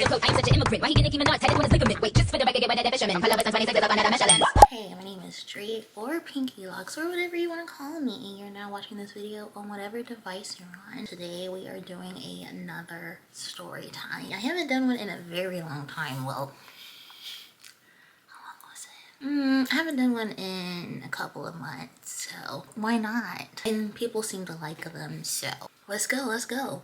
Hey, my name is Street or Piiinkylocs or whatever you want to call me, and you're now watching this video on whatever device you're on. Today we are doing another story time. I haven't done one in a very long time. Well, how long was it? I haven't done one in a couple of months, so why not? And people seem to like them, so let's go.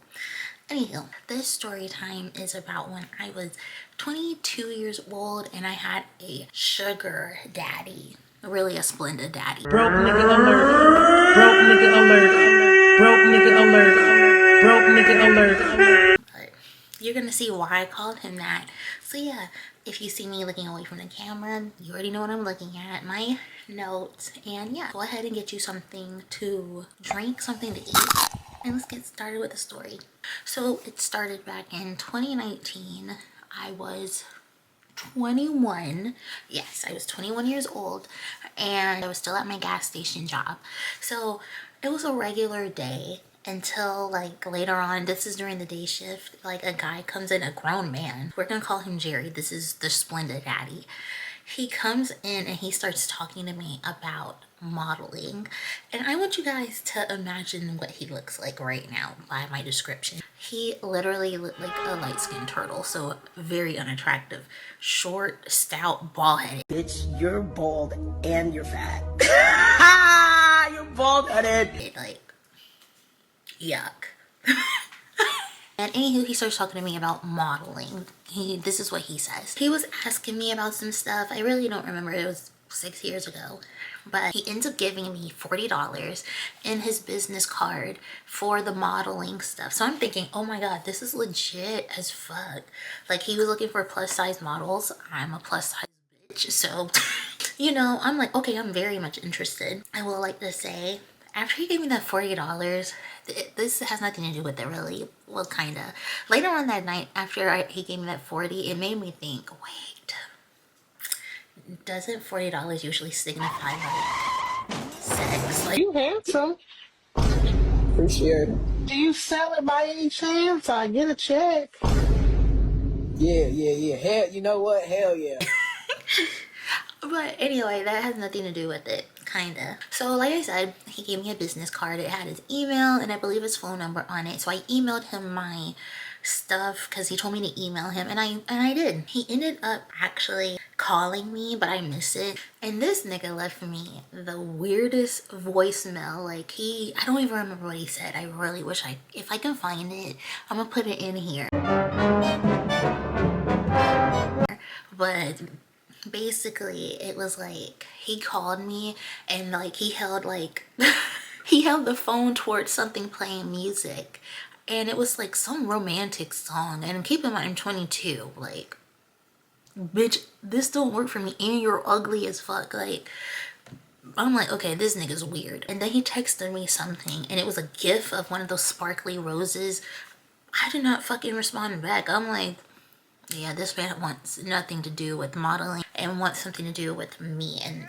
Anywho, this story time is about when I was 22 years old and I had a sugar daddy. Really a splendid daddy. Broke nigga alert. Broke nigga alert. Broke nigga alert. Broke nigga alert. But you're gonna see why I called him that. So yeah, if you see me looking away from the camera, you already know what I'm looking at, my notes. And yeah, go ahead and get you something to drink, something to eat. And let's get started with the story. So it started back in 2019. I was 21. Yes, I was 21 years old and I was still at my gas station job. So it was a regular day until like later on. This is during the day shift. Like a guy comes in, a grown man. We're gonna call him Jerry. This is the splendid daddy. He comes in and he starts talking to me about modeling, and I want you guys to imagine what he looks like right now by my description. He literally looked like a light-skinned turtle, so very unattractive, short, stout, bald-headed. Bitch, you're bald and you're fat. You're bald-headed. Like, yuck. And anywho, he starts talking to me about modeling. This is what he says. He was asking me about some stuff. I really don't remember. It was 6 years ago. But he ends up giving me $40 in his business card for the modeling stuff. So I'm thinking, oh my God, this is legit as fuck. Like, he was looking for plus size models. I'm a plus size bitch. So, you know, I'm like, okay, I'm very much interested. I will like to say, after he gave me that $40, this has nothing to do with it really. Well, kind of. Later on that night, after he gave me that 40, it made me think, wait, doesn't $40 usually signify like sex? Like, You handsome. Appreciate it. Do you sell it by any chance? I get a check. Yeah. Hell, you know what? Hell yeah. but anyway, that has nothing to do with it. Kinda. So like I said, he gave me a business card. It had his email and I believe his phone number on it. So I emailed him my stuff because he told me to email him, and I did. He ended up actually calling me, but I missed it. And this nigga left me the weirdest voicemail. Like, I don't even remember what he said. I really wish if I can find it, I'm gonna put it in here. But basically it was like he called me and like he held like he held the phone towards something playing music, and it was like some romantic song. And keep in mind, I'm 22. Like, bitch, this don't work for me and you're ugly as fuck. Like, I'm like, okay, this nigga's weird. And then he texted me something and it was a gif of one of those sparkly roses. I did not fucking respond back. I'm like, yeah, this man wants nothing to do with modeling and wants something to do with me, and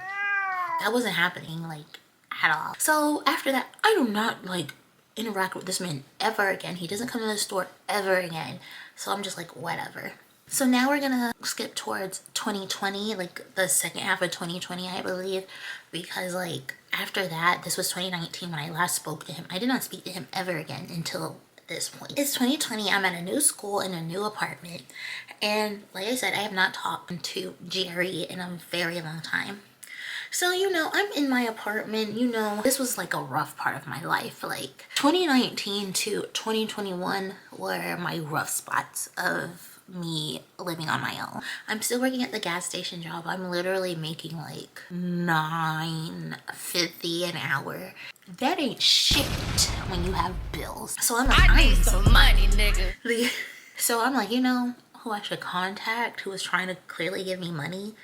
that wasn't happening like at all. So after that, I do not like interact with this man ever again. He doesn't come to the store ever again. So I'm just like, whatever. So now we're gonna skip towards 2020, like the second half of 2020, I believe, because like after that, this was 2019 when I last spoke to him. I did not speak to him ever again until this point. It's 2020. I'm at a new school in a new apartment, and like I said, I have not talked to Jerry in a very long time. So, you know, I'm in my apartment. You know, this was like a rough part of my life. Like 2019 to 2021 were my rough spots of me living on my own. I'm still working at the gas station job. I'm literally making like $9.50 an hour. That ain't shit when you have bills. So I'm like, I need some money, nigga. So I'm like, you know who I should contact, who is trying to clearly give me money?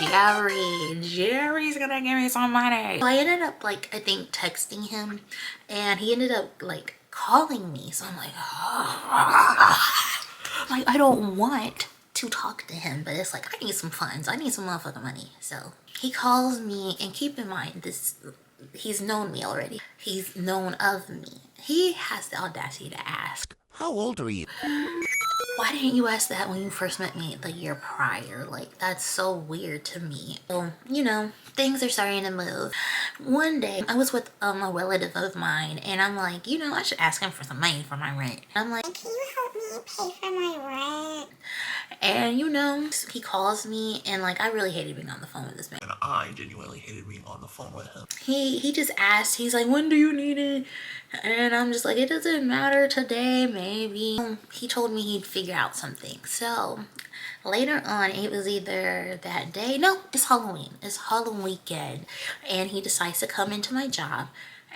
Jerry's gonna give me some money. So I ended up like, I think texting him, and he ended up like calling me. So I'm like, like, I don't want to talk to him, but it's like, I need some funds. I need some motherfucking money. So he calls me, and keep in mind, he's known me already. He's known of me. He has the audacity to ask, how old are you? Why didn't you ask that when you first met me the year prior? Like, that's so weird to me. So, you know, things are starting to move. One day, I was with a relative of mine, and I'm like, you know, I should ask him for some money for my rent. I'm like, can you help me pay for my rent? And you know, he calls me, and like, I really hated being on the phone with this man. And I genuinely hated being on the phone with him. He just asked, he's like, when do you need it? And I'm just like, it doesn't matter, today, maybe. He told me he'd figure out something. So later on, it was either that day, no, it's Halloween. It's Halloween weekend. And he decides to come into my job.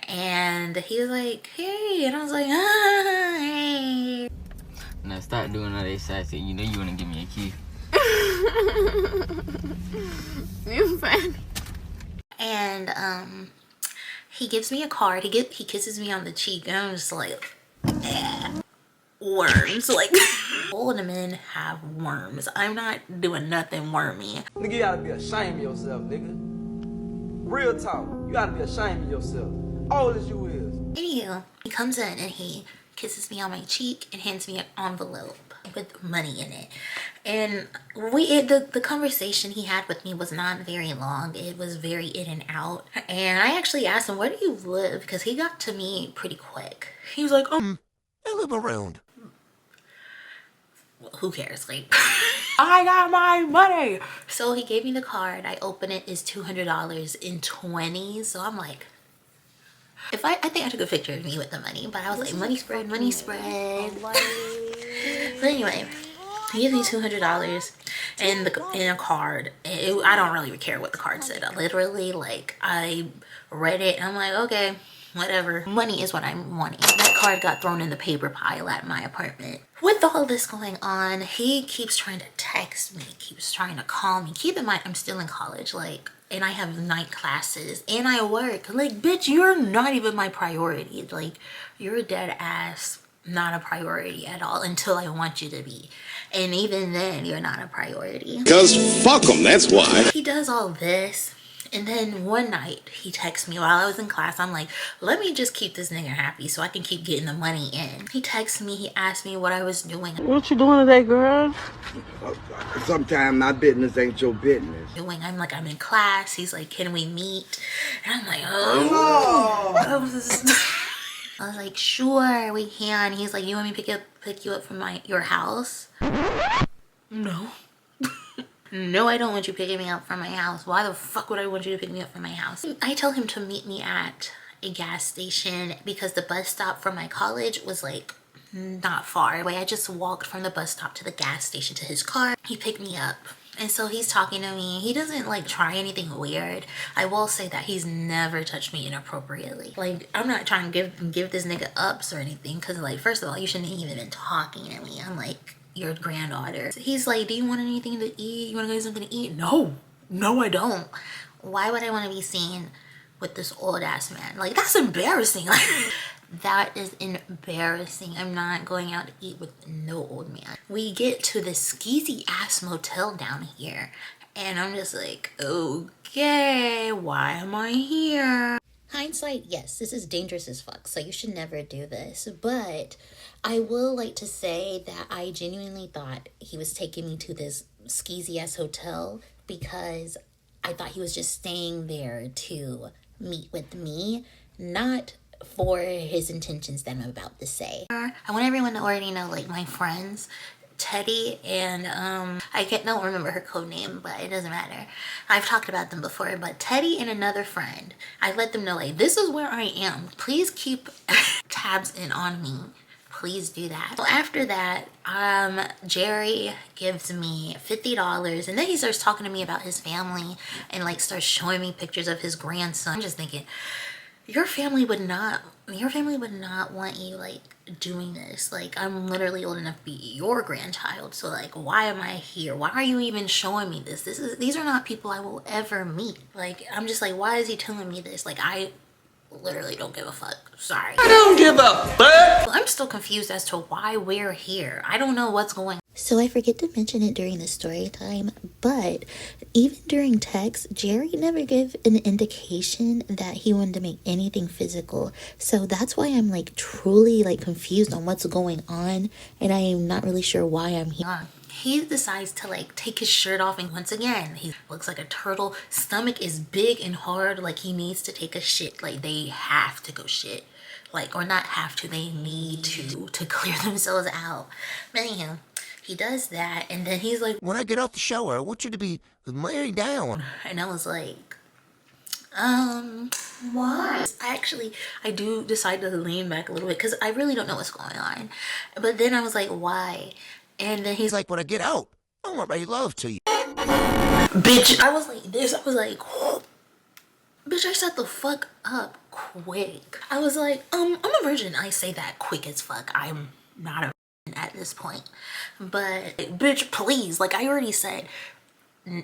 And he was like, hey. And I was like, ah, hey. Now stop doing all that side shit. You know you wanna give me a key. You fine. And he gives me a card. He kisses me on the cheek, and I'm just like, eh. Worms. Like, all the men have worms. I'm not doing nothing wormy. Nigga, you gotta be ashamed of yourself, nigga. Real talk. You gotta be ashamed of yourself. All as you is. Anywho, he comes in and he kisses me on my cheek and hands me an envelope with money in it. And the conversation he had with me was not very long. It was very in and out. And I actually asked him, where do you live? Because he got to me pretty quick. He was like, I live around. who cares? Like, I got my money. So he gave me the card. I open it. It's $200 in 20s. So I'm like, I think I took a picture of me with the money, but I was like, money spread, money spread. But anyway, he gives me $200 in a card. I don't really care what the card said. Literally, like, I read it and I'm like, okay, whatever. Money is what I'm wanting. That card got thrown in the paper pile at my apartment. With all this going on, he keeps trying to text me, keeps trying to call me. Keep in mind, I'm still in college, like, and I have night classes and I work. Like, bitch, you're not even my priority. Like, you're dead ass not a priority at all until I want you to be. And even then, you're not a priority. Because fuck them, that's why. He does all this. And then one night he texts me while I was in class. I'm like, let me just keep this nigga happy so I can keep getting the money in. He texts me, he asked me what I was doing. What you doing today, girl? Sometimes my business ain't your business. I'm like, I'm in class. He's like, can we meet? And I'm like, oh. I was like, sure, we can. He's like, you want me to pick you up from your house? No. No, I don't want you picking me up from my house. Why the fuck would I want you to pick me up from my house? I tell him to meet me at a gas station because the bus stop from my college was like not far away. I just walked from the bus stop to the gas station to his car. He picked me up. And so he's talking to me. He doesn't like try anything weird. I will say that he's never touched me inappropriately. Like, I'm not trying to give this nigga ups or anything. Cause like, first of all, you shouldn't even been talking to me. I'm like your granddaughter. He's like, do you want anything to eat? You want to get something to eat? No, I don't. Why would I want to be seen with this old ass man? Like, that's embarrassing. Like, that is embarrassing. I'm not going out to eat with no old man. We get to this skeezy ass motel down here and I'm just like, okay, why am I here? Hindsight, yes, this is dangerous as fuck, so you should never do this. But I will like to say that I genuinely thought he was taking me to this skeezy ass hotel because I thought he was just staying there to meet with me, not for his intentions that I'm about to say. I want everyone to already know, like, my friends, Teddy and don't remember her code name, but it doesn't matter. I've talked about them before, but Teddy and another friend, I let them know, like, this is where I am. Please keep tabs in on me. Please do that. So after that, Jerry gives me $50 and then he starts talking to me about his family and like starts showing me pictures of his grandson. I'm just thinking, your family would not want you like doing this. Like, I'm literally old enough to be your grandchild, so like, why am I here? Why are you even showing me this? These are not people I will ever meet. Like, I'm just like, why is he telling me this? Like, literally don't give a fuck. Sorry. I don't give a fuck. I'm still confused as to why we're here. I don't know what's going on. So I forget to mention it during the story time, but even during text, Jerry never gave an indication that he wanted to make anything physical. So that's why I'm like truly like confused on what's going on, and I am not really sure why I'm here. He decides to like take his shirt off, and once again he looks like a turtle. Stomach is big and hard, like he needs to take a shit. Like they have to go shit, like, or not have to, they need to clear themselves out. But anyhow, he does that, and then he's like, When I get out the shower, I want you to be laying down. and I was like, why? I do decide to lean back a little bit because I really don't know what's going on. But then I was like, why? And then he's He's like, when I get out, I want my love to you. bitch. I was like this. I was like, bitch, I shut the fuck up quick. I was like, I'm a virgin. I say that quick as fuck. I'm not a virgin at this point. But bitch, please. Like I already said,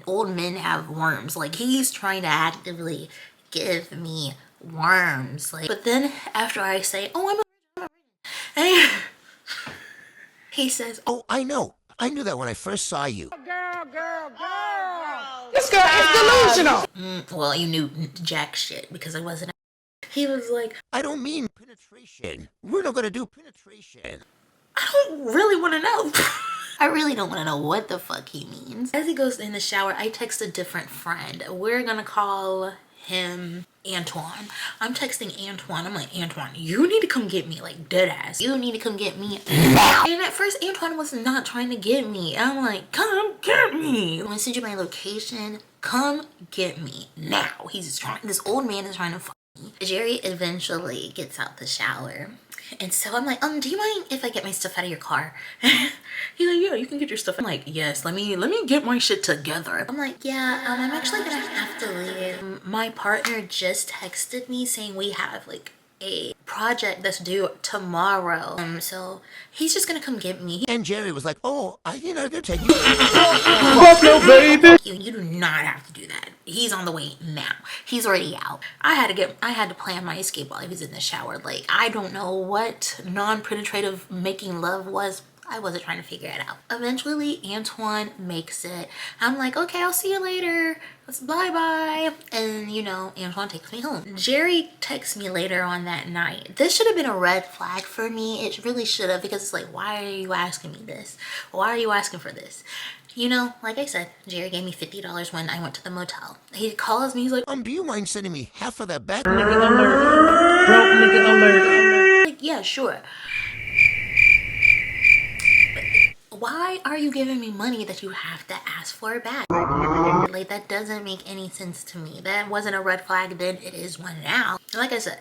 old men have worms. Like he's trying to actively give me worms. Like, but then after I say, oh, I'm a virgin, and he says, Oh, I know. I knew that when I first saw you. This girl is delusional. well, you knew jack shit because I wasn't. He was like, I don't mean penetration. We're not gonna do penetration. I don't really want to know. I really don't want to know what the fuck he means. As he goes in the shower, I text a different friend. We're gonna call him Antoine. I'm texting Antoine. I'm like, Antoine, you need to come get me, like dead ass. You need to come get me now. And at first Antoine was not trying to get me. I'm like, come get me. I'm gonna send you my location. Come get me now. This old man is trying to fuck me. Jerry eventually gets out the shower. And so I'm like, do you mind if I get my stuff out of your car? He's like, yeah, you can get your stuff. I'm like, yes, let me get my shit together. I'm like, yeah, I'm actually gonna have to leave. My partner just texted me saying we have like a project that's due tomorrow. So he's just gonna come get me. And Jerry was like, oh, I think I'm gonna take you. Fuck no, baby. You do not have to do that. He's on the way now. He's already out. I had to plan my escape while he was in the shower. Like, I don't know what non-penetrative making love was. I wasn't trying to figure it out. Eventually, Antoine makes it. I'm like, okay, I'll see you later. Bye-bye. And, you know, Antoine takes me home. Jerry texts me later on that night. This should have been a red flag for me. It really should have, because it's like, why are you asking me this? Why are you asking for this? You know, like I said, Jerry gave me $50 when I went to the motel. He calls me, he's like, Do you mind sending me half of that back? Nigga alert. Broke nigga alert. like, yeah, sure. Why are you giving me money that you have to ask for back? Like, that doesn't make any sense to me. That wasn't a red flag then, it is one now. Like I said,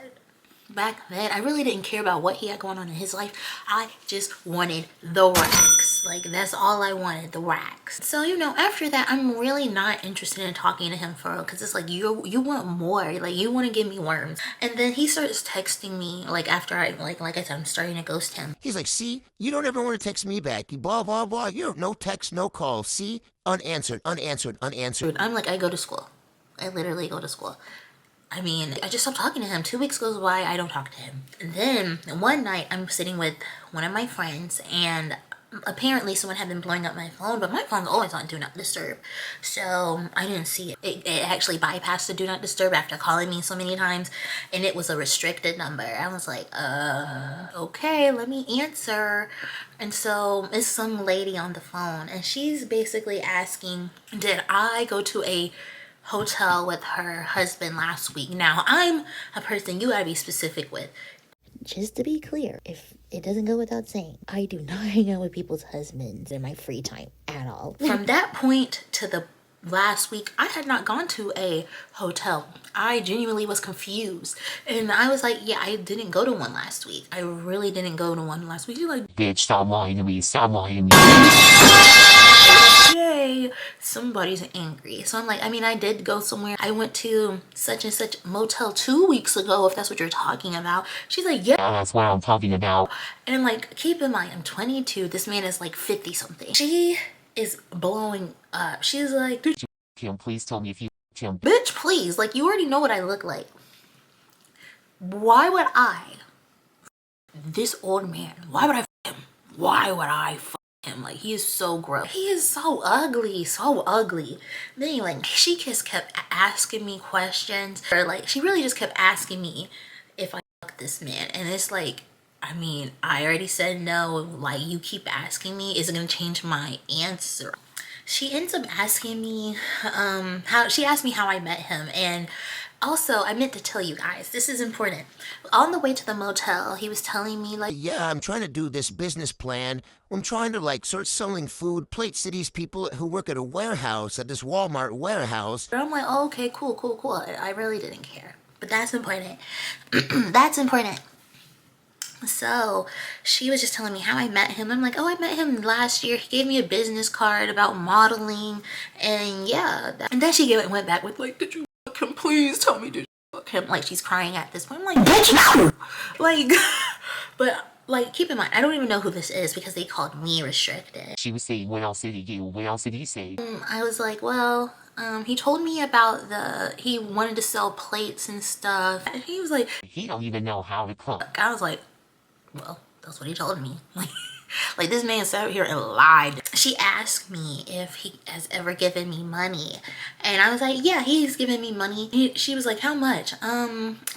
back then, I really didn't care about what he had going on in his life. I just wanted the racks. Like, that's all I wanted, the racks. So, you know, after that, I'm really not interested in talking to him for real, because it's like, you want more. Like, you want to give me worms. And then he starts texting me, like, after I, like I said, I'm starting to ghost him. He's like, see, you don't ever want to text me back. You blah, blah, blah. You have no text, no call. See, unanswered. Dude, I'm like, I go to school. I literally go to school. I mean, I just stopped talking to him. 2 weeks goes by, I don't talk to him. And then one night I'm sitting with one of my friends, and apparently someone had been blowing up my phone, but my phone's always on Do Not Disturb. So I didn't see it. It actually bypassed the Do Not Disturb after calling me so many times, and it was a restricted number. I was like, okay, let me answer. And so it's some lady on the phone, and she's basically asking, did I go to a hotel with her husband last week? Now, I'm a person you gotta be specific with. Just to be clear, if it doesn't go without saying, I do not hang out with people's husbands in my free time at all. From that point to the last week, I had not gone to a hotel. I genuinely was confused. And I was like, yeah, I didn't go to one last week. I really didn't go to one last week. You're like, Bitch, stop lying to me. Stop lying to me. yay, somebody's angry. So I'm like, I mean, I did go somewhere. I went to such and such motel 2 weeks ago, if that's what you're talking about. She's like, yeah, That's what I'm talking about. and I'm like, keep in mind, I'm 22. This man is like 50 something. She is blowing up. She's like, Tim, please tell me if you... Tim. bitch, please. Like, you already know what I look like. Why would I, this old man, why would I f him? Why would I f him? Like, he is so gross. He is so ugly, so ugly. Then anyway, she just kept asking me questions, or like, she really just kept asking me if I fuck this man. And it's like, I mean, I already said no. Like, you keep asking me, is it gonna change my answer? She ends up asking me, she asked me how I met him. And also, I meant to tell you guys, this is important. On the way to the motel, he was telling me like, Yeah, I'm trying to do this business plan. I'm trying to like start selling food, plates to these people who work at a warehouse, at this Walmart warehouse. I'm like, oh, okay, cool, cool, cool. I really didn't care. But that's important. That's important. So she was just telling me how I met him. I'm like, oh, I met him last year. He gave me a business card about modeling. And yeah. And then she went back with like, did you fuck him? Please tell me, did you fuck him? Like, she's crying at this point. I'm like, bitch, no! Like, but like, keep in mind, I don't even know who this is because they called me restricted. She was saying, what else did he do? What else did he say? I was like, well, he told me about he wanted to sell plates and stuff. And he was like, He don't even know how to cook. I was like, well, that's what he told me. Like this man sat here and lied. She asked me if he has ever given me money. And I was like, yeah, he's given me money. She was like, how much?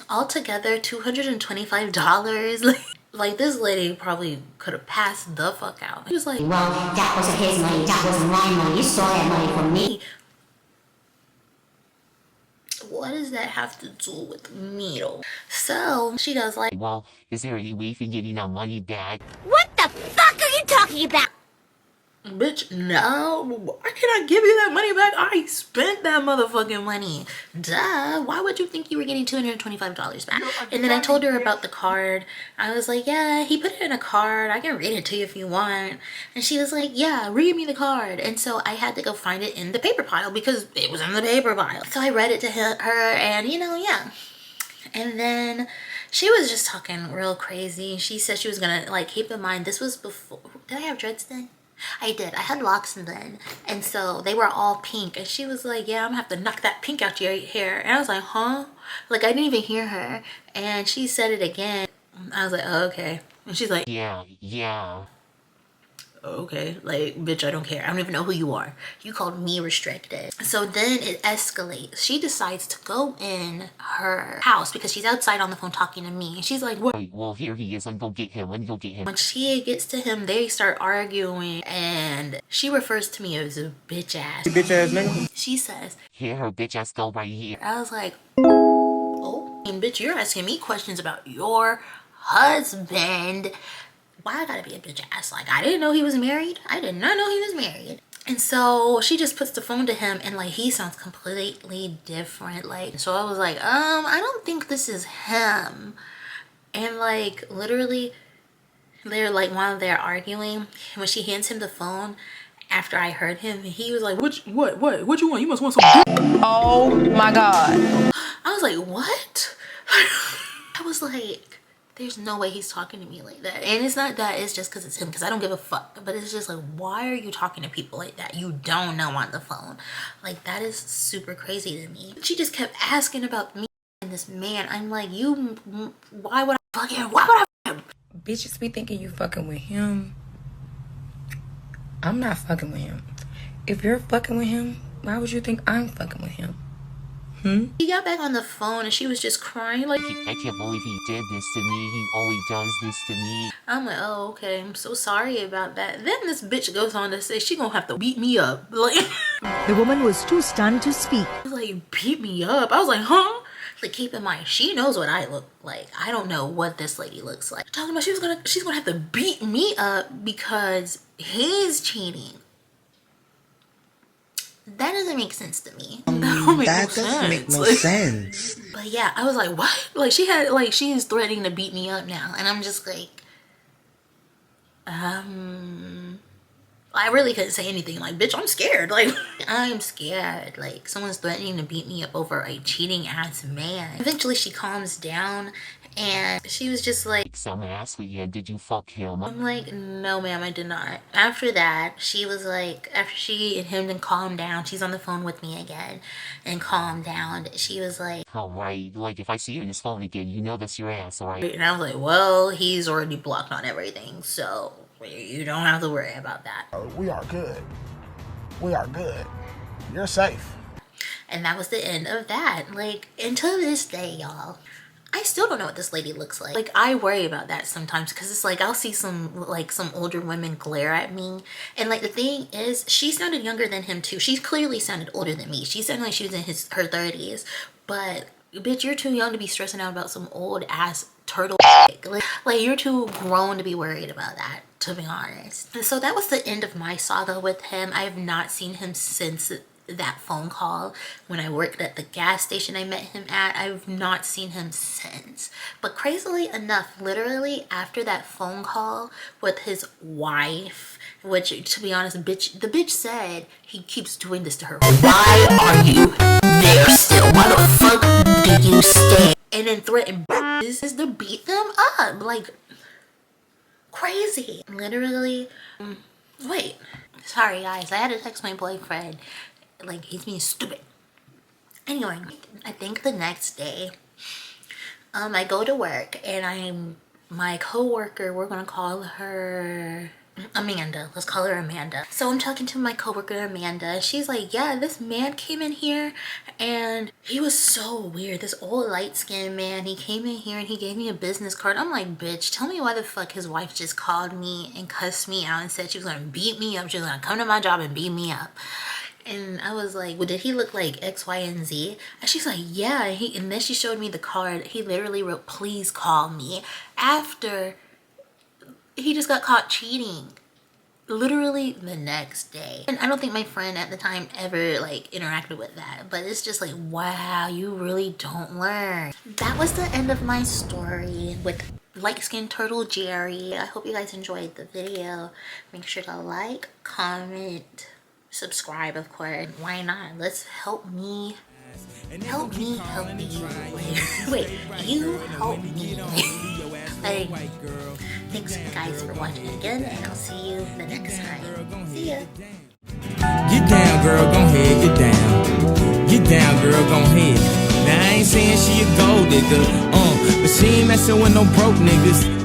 Altogether $225. Like this lady probably could have passed the fuck out. He was like, well, that wasn't his money, that wasn't my money. You saw that money from me. What does that have to do with me though? So she goes like, well, is there any way for getting our money back? What the fuck are you talking about? bitch, no, why can't I give you that money back? I spent that motherfucking money. Duh, why would you think you were getting $225 back? And then I told her about the card. I was like, yeah, he put it in a card. I can read it to you if you want. And she was like, yeah, read me the card. And so I had to go find it in the paper pile because it was in the paper pile. So I read it to her and, you know, yeah. And then she was just talking real crazy. She said she was gonna, like, keep in mind, this was before, did I have dreads then? I did. I had locks then. And so they were all pink. And she was like, yeah, I'm gonna have to knock that pink out your hair. And I was like, huh? Like, I didn't even hear her. And she said it again. I was like, oh, okay. And she's like, yeah. okay, like, bitch, I don't care. I don't even know who you are. You called me restricted. So then it escalates. She decides to go in her house because she's outside on the phone talking to me. And she's like, what? Well, here he is. I'm gonna get him. When she gets to him, they start arguing. And she refers to me as a bitch ass. Bitch ass nigga. She says, here, her bitch ass go right here. I was like, oh, and bitch, you're asking me questions about your husband. Why I gotta be a bitch ass? Like, I didn't know he was married. I did not know he was married. And so she just puts the phone to him and like he sounds completely different. Like, so I was like, I don't think this is him. And like literally they're like, while they're arguing, when she hands him the phone after I heard him, he was like, what you want? You must want some dick. Oh my God. I was like, what? I was like, there's no way he's talking to me like that. And it's not that, it's just because it's him, because I don't give a fuck. But it's just like, why are you talking to people like that you don't know on the phone? Like, that is super crazy to me. She just kept asking about me and this man. I'm like, why would I fuck him? Why would I fuck him? Bitches be thinking you fucking with him. I'm not fucking with him. If you're fucking with him, why would you think I'm fucking with him? He got back on the phone and she was just crying like, I can't believe he did this to me. He always does this to me. I'm like, oh, okay, I'm so sorry about that. Then this bitch goes on to say she gonna have to beat me up. Like, the woman was too stunned to speak. Like, beat me up? I was like, huh? Like, keep in mind, she knows what I look like. I don't know what this lady looks like. Talking about she's gonna have to beat me up because he's cheating. That doesn't make sense to me. That doesn't make no sense. But yeah, I was like, what? Like, she is threatening to beat me up now. And I'm just like, I really couldn't say anything. Like, bitch, I'm scared. Like, I'm scared. Like, someone's threatening to beat me up over a cheating ass man. Eventually, she calms down and she was just like, Some ass yeah, did you fuck him? I'm like, no ma'am, I did not. After that, she was like, after she and him then calmed down, she's on the phone with me again and calmed down. She was like, Alright, like if I see you in his phone again, you know that's your ass, alright? and I was like, well, he's already blocked on everything, so you don't have to worry about that. We are good. We are good. You're safe. And that was the end of that. Like, until this day, y'all, I still don't know what this lady looks like. Like, I worry about that sometimes because it's like I'll see some older women glare at me. And like the thing is, she sounded younger than him too. She clearly sounded older than me. She sounded like she was in her 30s. But bitch, you're too young to be stressing out about some old ass turtle like you're too grown to be worried about that, to be honest. And so that was the end of my saga with him. I have not seen him since that phone call when I worked at the gas station I met him at. I've not seen him since. But crazily enough, literally after that phone call with his wife, which to be honest, the bitch said he keeps doing this to her. Why are you there still? Why the fuck do you stay? And then threaten bitches to beat them up. Like, crazy. Literally, wait. Sorry guys, I had to text my boyfriend. Like, he's being stupid. Anyway, I think the next day, I go to work and my co-worker, we're gonna call her Amanda. Let's call her Amanda. So I'm talking to my coworker Amanda. She's like, yeah, this man came in here and he was so weird. This old light-skinned man, he came in here and he gave me a business card. I'm like, bitch, tell me why the fuck his wife just called me and cussed me out and said she was gonna beat me up. She was gonna come to my job and beat me up. And I was like, well, did he look like X, Y, and Z? And she's like, yeah. And then she showed me the card. He literally wrote, please call me, after he just got caught cheating. Literally the next day. And I don't think my friend at the time ever like interacted with that. But it's just like, wow, you really don't learn. That was the end of my story with light-skinned turtle Jerry. I hope you guys enjoyed the video. Make sure to like, comment, subscribe, of course. Why not? Let's help me help you. Wait, you help me. Like, thanks guys for watching again, and I'll see you the next time. See ya. Get down, girl, gon' head, get down. Get down, girl, gon' head. Now I ain't saying she a gold digger, but she ain't messing with no broke niggas.